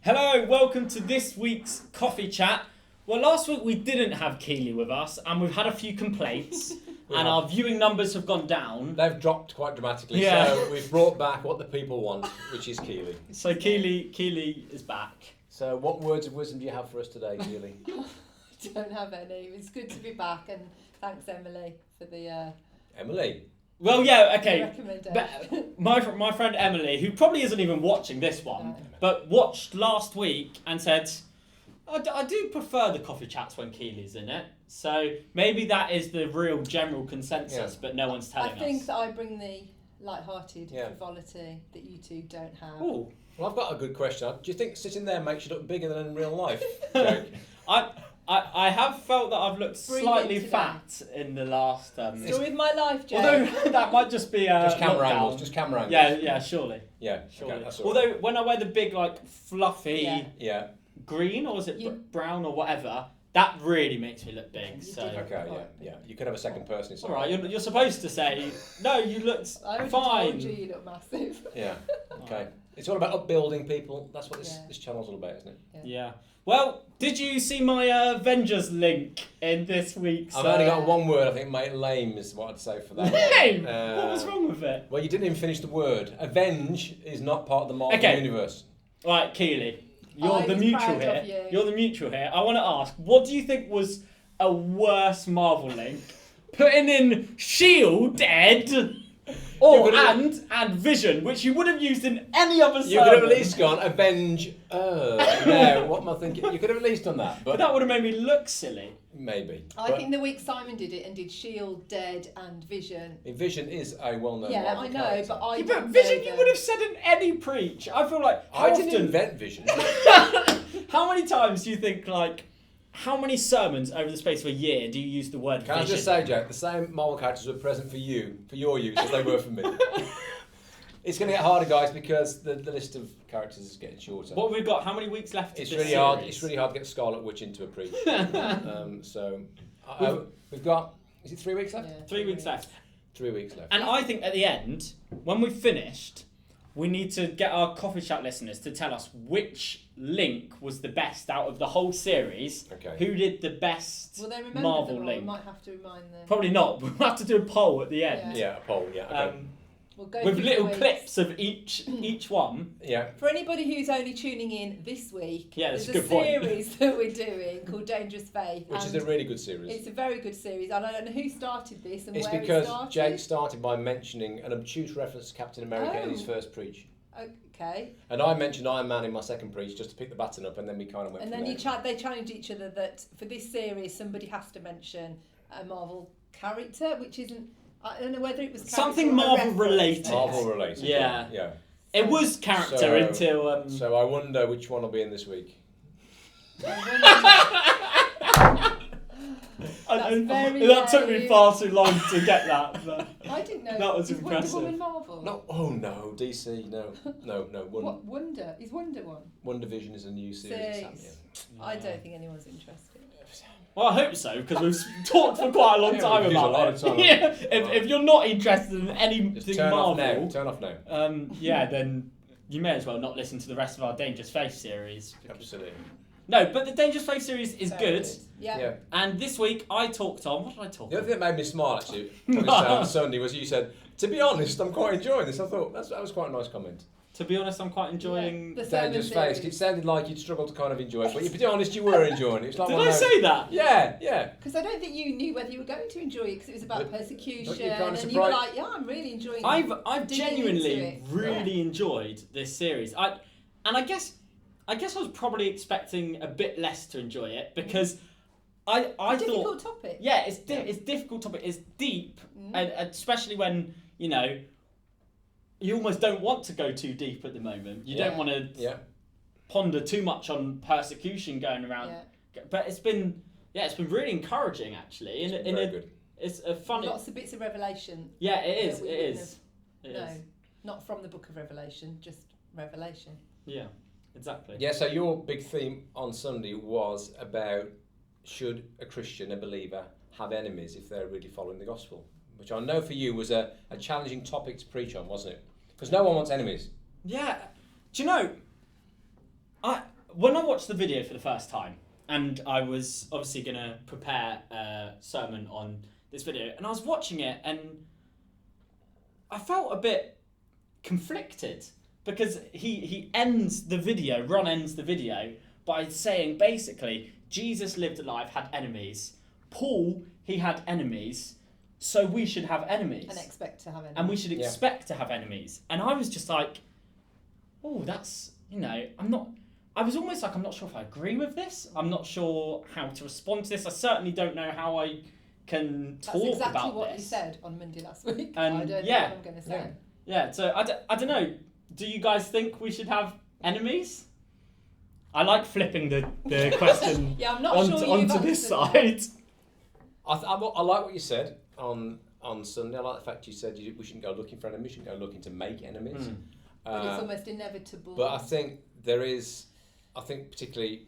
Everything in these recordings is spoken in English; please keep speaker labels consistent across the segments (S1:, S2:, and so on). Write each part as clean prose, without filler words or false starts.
S1: Hello, welcome to this week's coffee chat. Well, last week we didn't have Keely with us, and we've had a few complaints, and our viewing numbers have gone down.
S2: They've dropped quite dramatically,
S1: Yeah.
S2: so we've brought back what the people want, which is Keely.
S1: So Keely is back.
S2: So what words of wisdom do you have for us today, Keely?
S3: I don't have any. It's good to be back, and thanks, Emily, for the
S2: Emily?
S1: Well, yeah, okay.
S3: recommendation.
S1: But my friend Emily, who probably isn't even watching this one,
S3: No.
S1: but watched last week and said, I do prefer the coffee chats when Keely's in it. So maybe that is the real general consensus, but no one's telling
S3: I think
S1: us.
S3: that I bring the light-hearted
S2: Yeah.
S3: frivolity that you two don't have.
S1: Ooh.
S2: Well, I've got a good question. Do you think sitting there makes you look bigger than in real life? Joke.
S1: I have felt that I've looked
S3: Breathe
S1: slightly
S3: into
S1: fat in the last.
S3: Story of my life, Joe.
S1: Although that might just be
S2: Just camera
S1: lockdown.
S2: angles. Just camera angles.
S1: Yeah, surely.
S2: Yeah.
S1: Surely.
S2: Okay, that's all
S1: Although
S2: right.
S1: when I wear the big like fluffy
S2: Yeah.
S1: green or is it
S3: You-
S1: brown or whatever, that really makes me look big.
S3: You
S1: So.
S3: did.
S2: Okay. Yeah. You could have a second person.
S1: All right, you're supposed to say no. You looked
S3: I already
S1: fine.
S3: told you look massive.
S2: Yeah. Okay. It's all about upbuilding people. That's what
S3: Yeah.
S2: this channel's all about, isn't it?
S1: Yeah. Well, did you see my Avengers link in this week's?
S2: I've only got one word. I think, mate. Lame is what I'd say for that.
S1: Lame. What was wrong with it?
S2: Well, you didn't even finish the word. Avenge is not part of the Marvel
S1: Okay.
S2: universe.
S1: Right, Keely, you're
S3: I
S1: the
S3: was
S1: mutual
S3: proud
S1: here.
S3: of you.
S1: You're the mutual here. I want to ask, what do you think was a worse Marvel link? Putting in Shield dead, or
S2: You could've-
S1: and Vision, which you would have used in any other
S2: You could have
S1: sermon.
S2: at least gone Avenge. No, what am I thinking? You could have at least done that,
S1: But
S2: but
S1: that would have made me look silly.
S2: maybe.
S3: I
S2: But
S3: think the week Simon did it and did Shield, Dead, and Vision.
S2: Vision is a well-known.
S3: Yeah,
S2: Marvel
S3: I know,
S2: character.
S3: but I
S1: Yeah,
S3: don't
S1: but Vision,
S3: know
S1: you
S3: them.
S1: would have said in any preach. I feel like how
S2: I didn't
S1: often-
S2: invent Vision.
S1: How many times do you think like? How many sermons over the space of a year do you use the word
S2: Can I
S1: vision?
S2: just say, Jack, the same Marvel characters were present for you, for your use, as they were for me. It's going to get harder, guys, because the list of characters is getting shorter.
S1: What have we got? How many weeks left?
S2: It's
S1: of this
S2: really hard.
S1: series?
S2: It's really hard to get Scarlet Witch into a preach. So we've got. Is it 3 weeks left?
S3: Yeah,
S1: 3 weeks left.
S2: 3 weeks left.
S1: And I think at the end, when we've finished, we need to get our coffee chat listeners to tell us which link was the best out of the whole series.
S2: Okay.
S1: Who did the best
S3: Will they remember
S1: Marvel
S3: them all?
S1: link?
S3: We might have to remind them.
S1: Probably not. We'll have to do a poll at the end.
S2: Yeah, a poll. Yeah. Okay.
S3: We'll go
S1: With
S3: through
S1: little
S3: the weeks.
S1: clips of each one.
S2: Yeah.
S3: For anybody who's only tuning in this week,
S1: Yeah, that's
S3: there's
S1: a good point.
S3: series that we're doing called Dangerous Faith.
S2: Which is
S3: and
S2: a really good series.
S3: It's a very good series. I don't know who started this and
S2: It's
S3: where
S2: because
S3: it started.
S2: Jake started by mentioning an obtuse reference to Captain America in his
S3: Oh.
S2: first preach.
S3: Okay.
S2: And I mentioned Iron Man in my second preach just to pick the baton up, and then we kind of went
S3: And
S2: from
S3: then
S2: there.
S3: they challenged each other that for this series somebody has to mention a Marvel character, which isn't. I don't know whether it was character
S1: Something
S3: or a
S1: Marvel
S3: reference.
S1: related.
S2: Marvel related.
S1: Yeah.
S2: Yeah.
S1: It was character
S2: So-
S1: until.
S2: So I wonder which one will be in this week.
S1: That took me far too long to get that. But
S3: I didn't know.
S1: That was
S3: is
S1: impressive.
S3: Wonder Woman Marvel?
S2: No, oh no, DC, no.
S3: What Wonder? Is Wonder one?
S2: One Division is a new series. that's
S3: Six.
S2: happening.
S3: I don't think anyone's interested.
S1: Well, I hope so because we've talked for quite a long
S2: Yeah,
S1: time
S2: we've used a
S1: about
S2: lot
S1: it.
S2: of time.
S1: Yeah, if you're not interested in anything
S2: Just turn
S1: Marvel,
S2: off now. Turn off now.
S1: yeah, then you may as well not listen to the rest of our Dangerous Faith series.
S2: Absolutely.
S1: No, but the Dangerous Faith series is
S3: Very
S1: good.
S3: Yeah.
S2: Yeah.
S1: And this week I talked on. What did I talk
S2: The
S1: on?
S2: other thing that made me smile actually on Sunday was you said, "To be honest, I'm quite enjoying this." I thought that was quite a nice comment.
S1: To be honest, I'm quite enjoying.
S3: The sermon
S2: Dangerous Face.
S3: series.
S2: It sounded like you'd struggled to kind of enjoy it, but to be honest, you were enjoying it. It's like
S1: Did
S2: one
S1: I
S2: of those-
S1: say that?
S2: Yeah.
S3: Because I don't think you knew whether you were going to enjoy it because it was about
S2: But-
S3: persecution,
S2: but you're kinda
S3: and you were
S2: surprised-
S3: like, "Yeah, I'm really enjoying it."
S1: I've
S3: digging
S1: genuinely
S3: into it.
S1: really enjoyed this series. I guess I was probably expecting a bit less to enjoy it because I thought
S3: difficult topic.
S1: yeah it's difficult topic. It's deep and especially when you almost don't want to go too deep at the moment. You don't want to
S2: Yeah.
S1: ponder too much on persecution going around.
S3: Yeah.
S1: But it's been really encouraging actually.
S2: It's
S1: In
S2: very
S1: a
S2: good.
S1: it's a funny.
S3: Lots of bits of revelation.
S1: Yeah, it is.
S3: that we
S1: It
S3: wouldn't
S1: is. It
S3: No,
S1: is.
S3: not from the Book of Revelation, just Revelation.
S1: Yeah, exactly.
S2: Yeah, so your big theme on Sunday was about should a Christian, a believer, have enemies if they're really following the gospel? Which I know for you was a challenging topic to preach on, wasn't it? Because no one wants enemies.
S1: Yeah. Do you know, when I watched the video for the first time, and I was obviously going to prepare a sermon on this video, and I was watching it, and I felt a bit conflicted because Ron ends the video by saying basically Jesus lived a life, had enemies. Paul, he had enemies, so we should have enemies.
S3: And expect to have enemies.
S1: And we should expect to have enemies. And I was just like, oh, that's, I was almost like, I'm not sure if I agree with this. I'm not sure how to respond to this. I certainly don't know how I can talk about this.
S3: That's exactly what you said on Monday last week.
S1: And
S3: I don't know what I'm going to say.
S1: Yeah, so I don't know. Do you guys think we should have enemies? I like flipping the question
S3: I'm not
S1: onto this side.
S2: I like what you said on Sunday. I like the fact you said we shouldn't go looking for enemies, we shouldn't go looking to make enemies.
S3: But it's almost inevitable.
S2: But I think particularly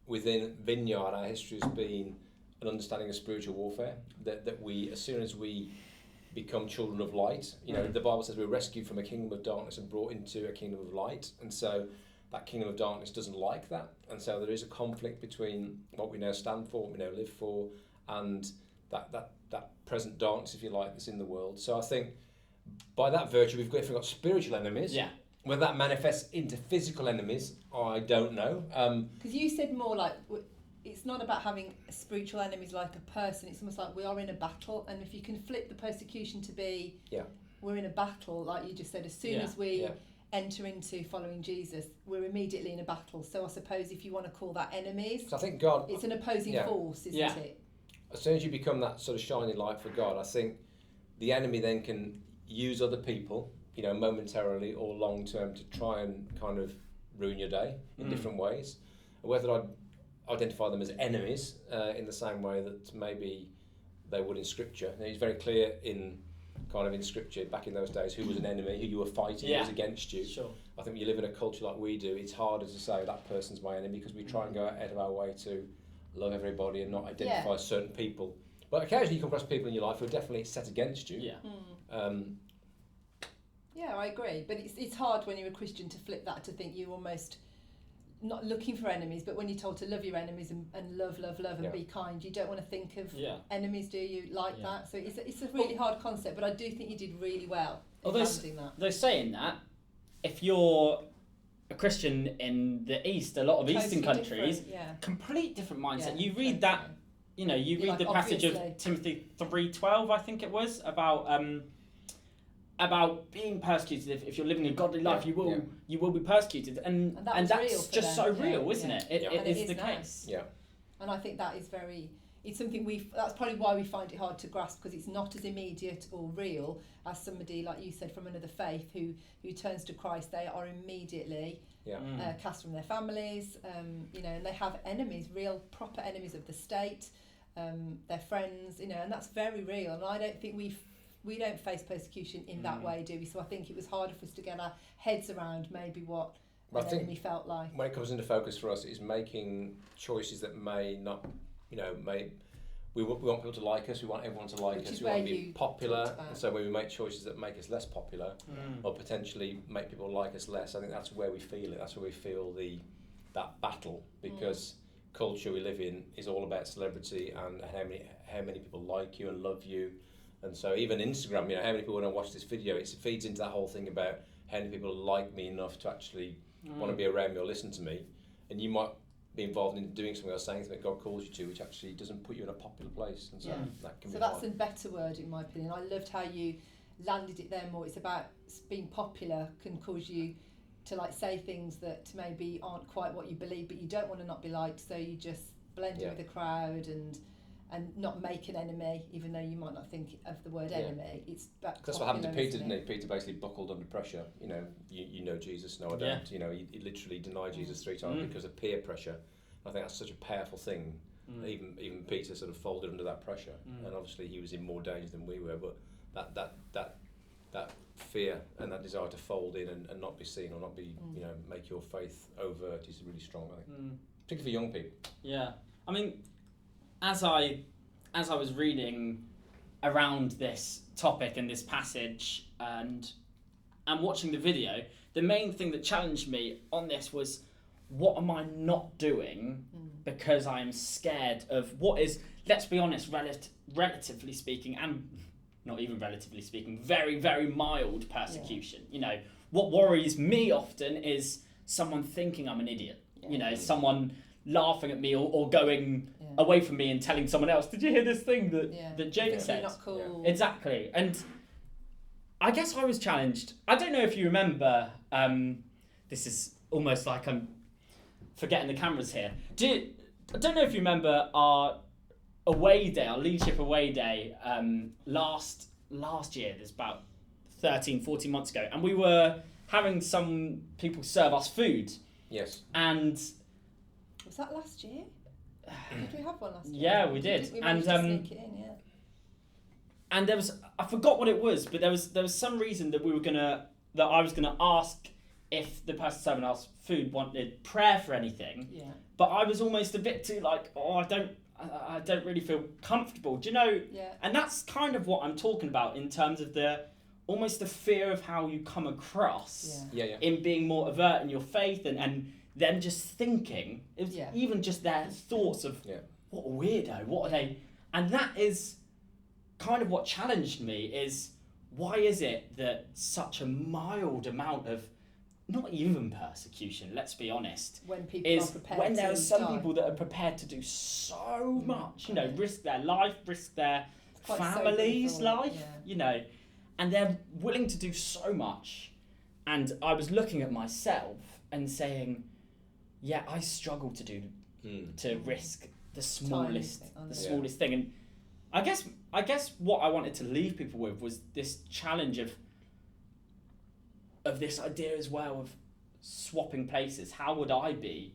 S2: within Vineyard, our history has been an understanding of spiritual warfare, that we, as soon as we become children of light, the Bible says we're rescued from a kingdom of darkness and brought into a kingdom of light, and so that kingdom of darkness doesn't like that, and so there is a conflict between what we now stand for, what we now live for, and that present darkness, if you like, that's in the world. So I think by that virtue, if we've got spiritual enemies.
S1: Yeah.
S2: Whether that manifests into physical enemies, I don't know.
S3: Because you said more like it's not about having spiritual enemies like a person. It's almost like we are in a battle, and if you can flip the persecution to be, we're in a battle, like you just said. As soon as we enter into following Jesus, we're immediately in a battle. So I suppose if you want to call that enemies,
S2: so I think God,
S3: it's an opposing force, isn't it?
S2: As soon as you become that sort of shining light for God, I think the enemy then can use other people, momentarily or long term, to try and kind of ruin your day in different ways. Whether I'd identify them as enemies in the same way that maybe they would in Scripture. It's very clear in Scripture back in those days who was an enemy, who you were fighting, who was against you.
S1: Sure.
S2: I think when you live in a culture like we do, it's harder to say that person's my enemy because we try and go out of our way to love everybody and not identify certain people. But occasionally you come across people in your life who are definitely set against you.
S3: Yeah, I agree. But it's hard when you're a Christian to flip that, to think you're almost not looking for enemies, but when you're told to love your enemies and love and be kind, you don't want to think of enemies, do you? That. So it's a really hard concept, but I do think you did really well in handling that.
S1: They're saying that if you're a Christian in the East, a lot of totally Eastern countries, complete different mindset. You read that, you read the passage of Timothy 3:12, I think it was, about being persecuted. If you're living a godly life, you will be persecuted, and that's just so real, isn't it? It is the case.
S2: Yeah.
S3: And I think that is it's something that's probably why we find it hard to grasp, because it's not as immediate or real as somebody like you said from another faith who turns to Christ. They are immediately cast from their families, and they have enemies, real proper enemies of the state, their friends, and that's very real. And I don't think we don't face persecution in that way, do we? So I think it was harder for us to get our heads around maybe what an enemy felt like.
S2: When it comes into focus for us, it's making choices that may not, we want people to like us, we want everyone to like us, we want to be popular, and so when we make choices that make us less popular or potentially make people like us less, I think that's where we feel it. That's where we feel that battle, because culture we live in is all about celebrity and how many people like you and love you. And so even Instagram, how many people want to watch this video, it feeds into that whole thing about how many people like me enough to actually want to be around me or listen to me. And you might be involved in doing something or saying something God calls you to, which actually doesn't put you in a popular place. And so that can be
S3: that's a better word in my opinion. I loved how you landed it there more. It's about being popular can cause you to say things that maybe aren't quite what you believe, but you don't want to not be liked, so you just blend in with the crowd and not make an enemy, even though you might not think of the word enemy. It's
S2: that's what happened to Peter, didn't he? Peter basically buckled under pressure. You know Jesus, no I don't. He literally denied Jesus 3 times because of peer pressure. I think that's such a powerful thing. Even Peter sort of folded under that pressure, and obviously he was in more danger than we were. But that fear and that desire to fold in and not be seen or not be make your faith overt is really strong. I think, particularly for young people.
S1: Yeah, I mean, as I was reading around this topic and this passage and watching the video, the main thing that challenged me on this was, what am I not doing because I am scared of what is, let's be honest, relatively speaking, and not even relatively speaking, very, very mild persecution. You know, what worries me often is someone thinking I'm an idiot. You know, someone laughing at me or going away from me and telling someone else, did you hear this thing that Jake said?
S3: Not cool.
S1: Exactly. And I guess I was challenged. I don't know if you remember, this is almost like I'm forgetting the cameras here. I don't know if you remember our away day, our leadership away day, last year, there's about 13, 14 months ago, and we were having some people serve us food.
S2: Yes.
S1: And
S3: was that last year? Did we have one last year?
S1: Yeah, we did.
S3: We managed to sneak it in, yeah.
S1: And there was, I forgot what it was, but there was some reason that I was gonna ask if the person serving us food wanted prayer for anything.
S3: Yeah.
S1: But I was almost a bit too like, I don't really feel comfortable. Do you know?
S3: Yeah.
S1: And that's kind of what I'm talking about in terms of almost the fear of how you come across in being more overt in your faith and them just thinking, even just their thoughts of what a weirdo, what are they? And that is kind of what challenged me is, why is it that such a mild amount of, not even persecution, let's be honest,
S3: when people
S1: is
S3: are prepared
S1: when there are some
S3: die.
S1: people that are prepared to do so much, you know, risk their life, risk their
S3: quite
S1: family's
S3: sobering thought,
S1: life, you know, and they're willing to do so much. And I was looking at myself and saying, yeah, I struggle to risk the smallest thing. And I guess what I wanted to leave people with was this challenge of this idea as well of swapping places. How would I be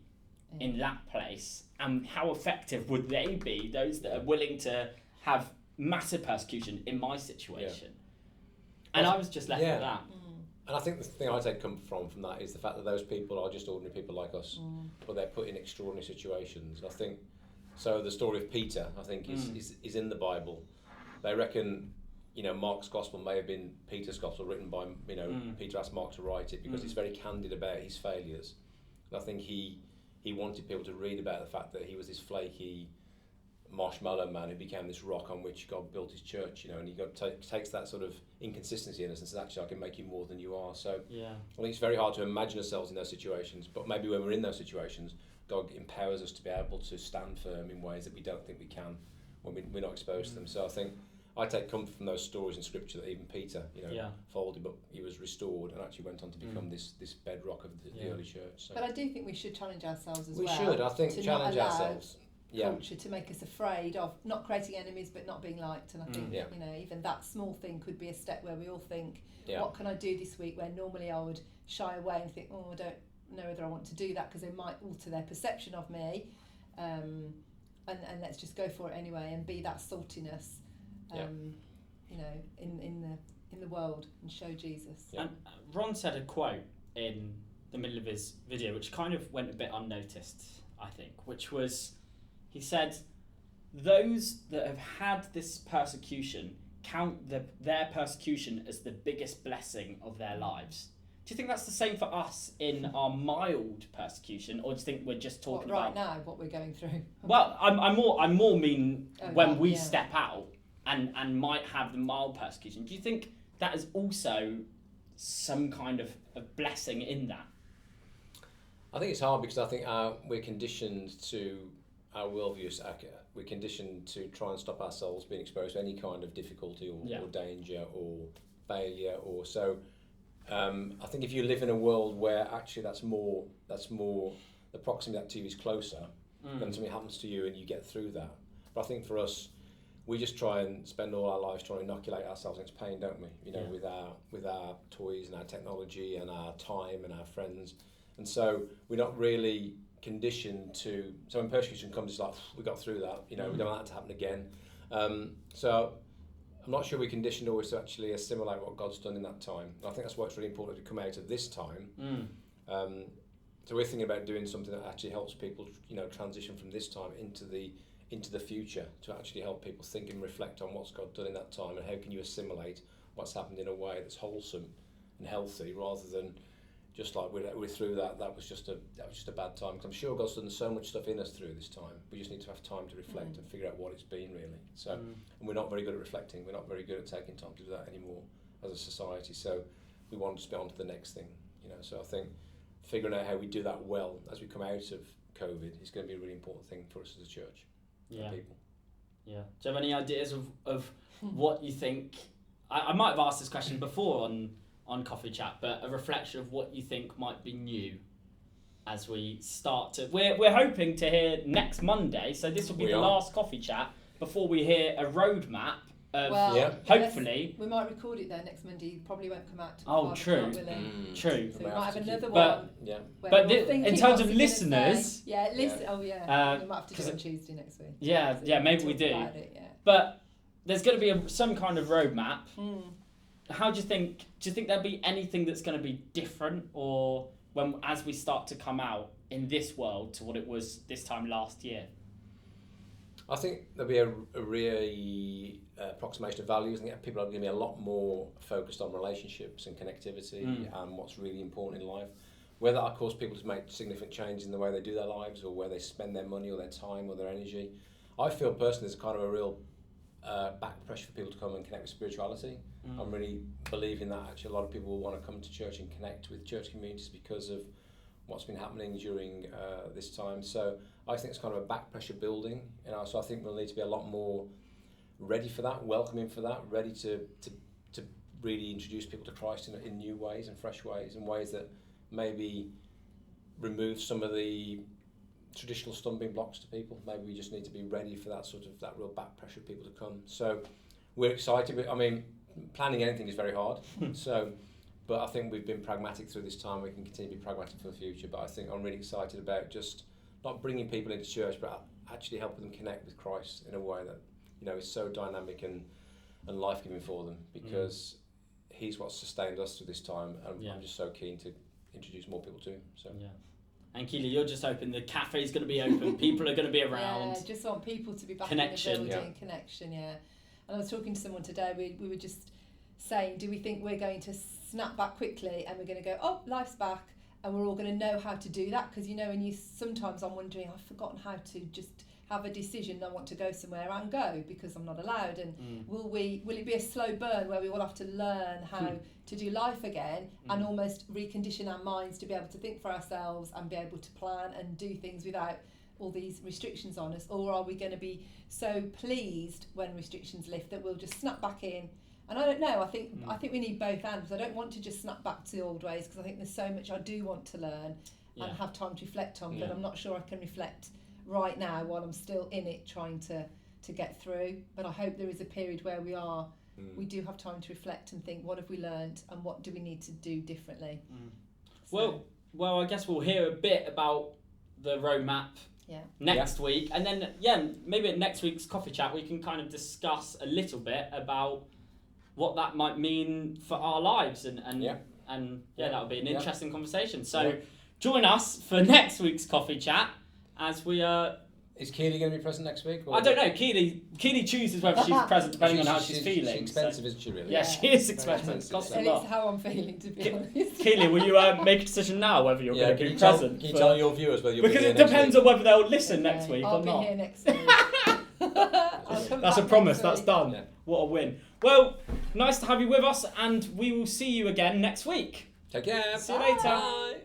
S1: in that place, and how effective would they be, those that are willing to have massive persecution in my situation? And I was just left with that.
S2: And I think the thing I take comfort from that is the fact that those people are just ordinary people like us, but they're put in extraordinary situations. I think, so the story of Peter, I think, is in the Bible. They reckon, you know, Mark's Gospel may have been Peter's Gospel, written by, you know, Peter asked Mark to write it because he's very candid about his failures. And I think he wanted people to read about the fact that he was this flaky marshmallow man who became this rock on which God built his church, you know, and he takes that sort of inconsistency in us and says, actually, I can make you more than you are. So I think it's very hard to imagine ourselves in those situations, but maybe when we're in those situations, God empowers us to be able to stand firm in ways that we don't think we can when we're not exposed to them. So I think I take comfort from those stories in Scripture that even Peter, you know, folded, but he was restored and actually went on to become this bedrock of the early church. So.
S3: But I do think we should challenge ourselves as well.
S2: We should, I think, challenge ourselves.
S3: Culture to make us afraid of not creating enemies but not being liked, and I think you know, even that small thing could be a step where we all think, what can I do this week, where normally I would shy away and think, I don't know whether I want to do that because they might alter their perception of me, and let's just go for it anyway and be that saltiness you know, in the world and show Jesus.
S1: And Ron said a quote in the middle of his video which kind of went a bit unnoticed, I think, which was, he said, those that have had this persecution count their persecution as the biggest blessing of their lives. Do you think that's the same for us in our mild persecution, or do you think we're just talking
S3: right
S1: about
S3: now what we're going through?
S1: Well, I'm more mean when we step out and might have the mild persecution. Do you think that is also some kind of a blessing in that?
S2: I think it's hard because I think we're conditioned to our worldview. We're conditioned to try and stop ourselves being exposed to any kind of difficulty or danger or failure or so. I think if you live in a world where actually that's more the proximity that to you is closer, then something happens to you and you get through that. But I think for us, we just try and spend all our lives trying to inoculate ourselves against pain, don't we? You know, with our toys and our technology and our time and our friends, and so we're not really conditioned to. So when persecution comes, it's like we got through that. You know, we don't want that to happen again. So I'm not sure we're conditioned always to actually assimilate what God's done in that time. And I think that's why it's really important to come out of this time. So we're thinking about doing something that actually helps people, you know, transition from this time into the future, to actually help people think and reflect on what's God done in that time and how can you assimilate what's happened in a way that's wholesome and healthy, rather than just like we're through that. That was just a bad time. 'Cause I'm sure God's done so much stuff in us through this time. We just need to have time to reflect and figure out what it's been really. So, and we're not very good at reflecting. We're not very good at taking time to do that anymore as a society. So, we want to just be on to the next thing. So I think figuring out how we do that well as we come out of COVID is going to be a really important thing for us as a church.
S1: Yeah.
S2: People.
S1: Yeah. Do you have any ideas of what you think? I might have asked this question before on Coffee Chat, but a reflection of what you think might be new as we start to... We're hoping to hear next Monday, so this will be the last Coffee Chat before we hear a roadmap of, hopefully...
S3: We might record it there next Monday. It probably won't come out
S1: till
S3: true.
S1: True.
S3: So we might have another
S1: one. But in terms of listeners...
S3: we might have to do it on Tuesday next week.
S1: Yeah, maybe we do. But there's going to be some kind of roadmap. How do you think there'll be anything that's going to be different, or as we start to come out in this world to what it was this time last year?
S2: I think there'll be a really approximation of values. I think people are going to be a lot more focused on relationships and connectivity and what's really important in life. Whether that causes people to make significant changes in the way they do their lives or where they spend their money or their time or their energy. I feel personally there's kind of a real back pressure for people to come and connect with spirituality. I'm really believing that actually a lot of people will want to come to church and connect with church communities because of what's been happening during this time. So I think it's kind of a back pressure building, so I think we'll need to be a lot more ready for that, welcoming for that, ready to really introduce people to Christ in new ways and fresh ways, and ways that maybe remove some of the traditional stumbling blocks to people. Maybe we just need to be ready for that real back pressure of people to come. So we're excited. I mean, planning anything is very hard. But I think we've been pragmatic through this time. We can continue to be pragmatic for the future. But I think I'm really excited about just not bringing people into church, but actually helping them connect with Christ in a way that is so dynamic and life-giving for them, because He's what sustained us through this time, and I'm just so keen to introduce more people to Him. So. Yeah.
S1: And Keely, you're just hoping the cafe's going to be open, people are going to be around.
S3: Yeah, just want people to be back in the building, connection, And I was talking to someone today, we were just saying, do we think we're going to snap back quickly and we're going to go, oh, life's back, and we're all going to know how to do that? Because, sometimes I'm wondering, I've forgotten how to just have a decision, I want to go somewhere and go because I'm not allowed. And will it be a slow burn where we all have to learn how to do life again and almost recondition our minds to be able to think for ourselves and be able to plan and do things without all these restrictions on us? Or are we going to be so pleased when restrictions lift that we'll just snap back in? And I don't know, I think we need both ends. I don't want to just snap back to the old ways, because I think there's so much I do want to learn and have time to reflect on, but I'm not sure I can reflect right now while I'm still in it trying to get through. But I hope there is a period where we do have time to reflect and think, what have we learned and what do we need to do differently?
S1: So. Well, I guess we'll hear a bit about the roadmap next week, and then maybe at next week's Coffee Chat we can kind of discuss a little bit about what that might mean for our lives, and that'll be an interesting conversation. So join us for next week's Coffee Chat as we
S2: Is Keely going to be present next week?
S1: I don't know. Keely chooses whether she's present depending on how she's feeling.
S2: She's expensive, isn't she, really?
S1: Yeah, she is expensive. It costs a lot.
S3: It's how I'm feeling, to be honest.
S1: Keely, will you make a decision now whether you're going to be present?
S2: Can you tell your viewers whether you'll be here
S1: next week? Because it depends on whether they'll listen next week
S3: or
S1: not.
S3: I'll be here next week.
S1: That's a promise. That's done. Yeah. What a win. Well, nice to have you with us, and we will see you again next week.
S2: Take care.
S1: See you later.
S2: Bye.